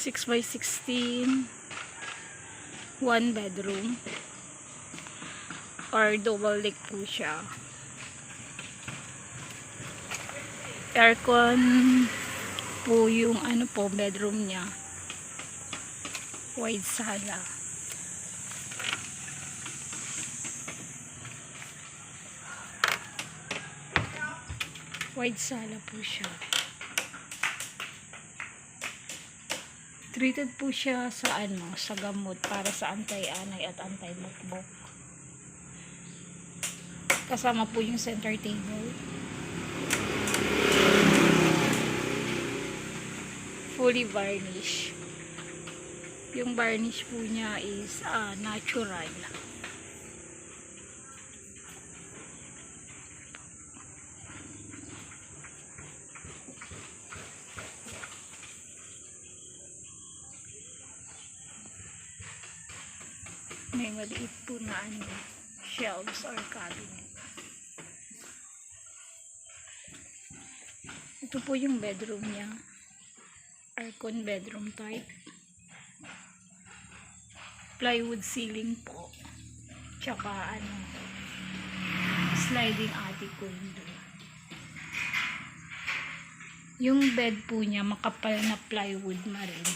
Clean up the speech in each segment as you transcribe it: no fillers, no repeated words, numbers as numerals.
6 by 16, 1 bedroom or double deck po siya. Aircon po yung ano po bedroom niya. Wide sala. Wide sala po siya. Treated po siya sa ano, sa gamot para sa anti-anay at anti-mukbok. Kasama po yung center table. Fully varnish. Yung varnish po niya is natural. May maliit po na shelves or cabinet. Ito po yung bedroom niya. Aircon bedroom type. Plywood ceiling po. Tsaka sliding attic window. Yung bed po niya makapal na plywood na rin.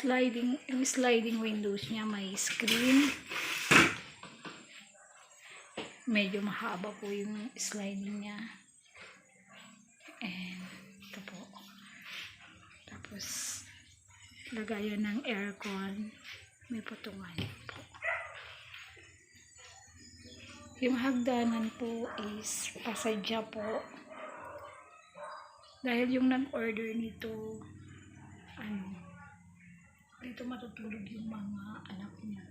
Yung sliding windows niya may screen. Medyo mahaba po yung sliding niya. And ito po. Tapos lagayan ng aircon. May putungan po. Yung hagdanan po is pasadya po. Dahil yung nag-order nito dito matutulog yung mga anak niya.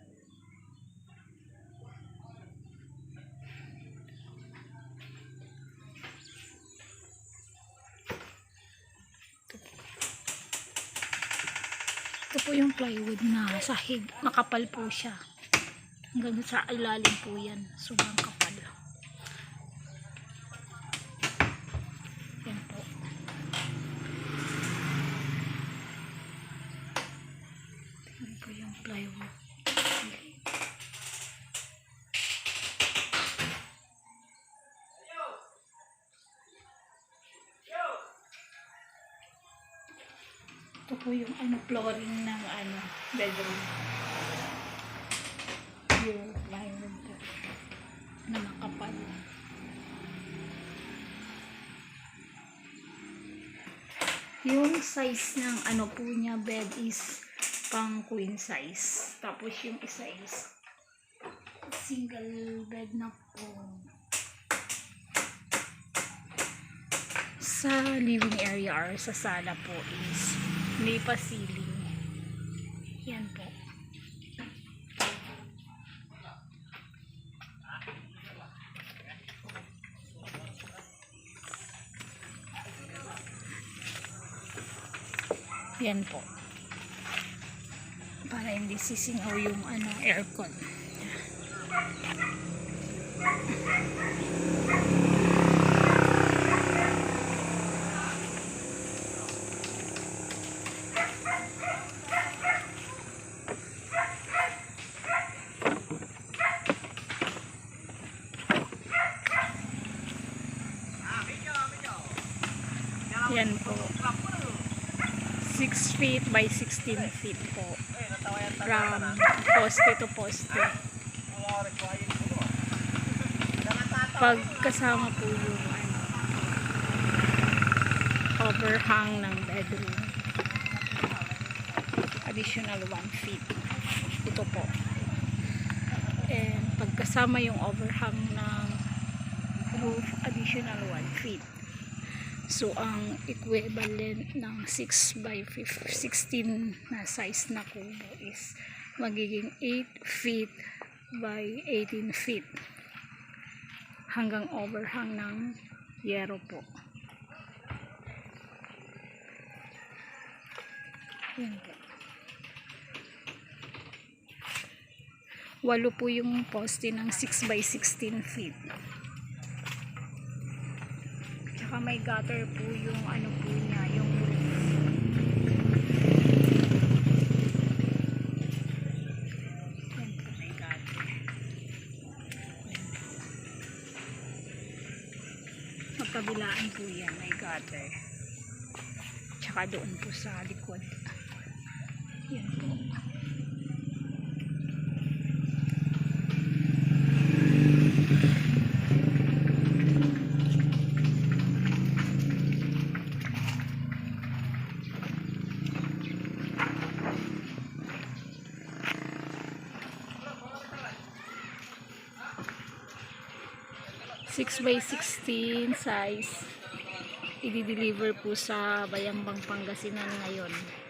Ito po yung plywood na sahig. Makapal po siya. Hanggang sa ilalim po yan. Sobrang kapal. Yan po. Yan po yung plywood. Ito po yung flooring ng bedroom. Yung plywood po na makapal. Yung size ng po niya bed is pang queen size. Tapos yung isa is single bed na po. Sa living area or sa sala po is may pa ceiling. Yan po. Yan po. Para hindi sisingaw yung aircon. Yan po. 6 feet by 16 feet po. From poste to poste. Pagkasama po yung overhang ng bedroom. Additional 1 feet. Ito po. And pagkasama yung overhang ng roof, additional 1 feet. So, ang equivalent ng 6 by 16 na size na kubo is magiging 8 feet by 18 feet. Hanggang overhang ng yero po. Yan po. 8 po yung poste ng 6 by 16 feet. Tsaka may gutter po yung ano po niya, yung roof. Yan po, may gutter. Magkabilaan po yan, may gutter. Tsaka doon po sa likod. Yan po. Six by 16 size. I-deliver po sa Bayambang Pangasinan ngayon.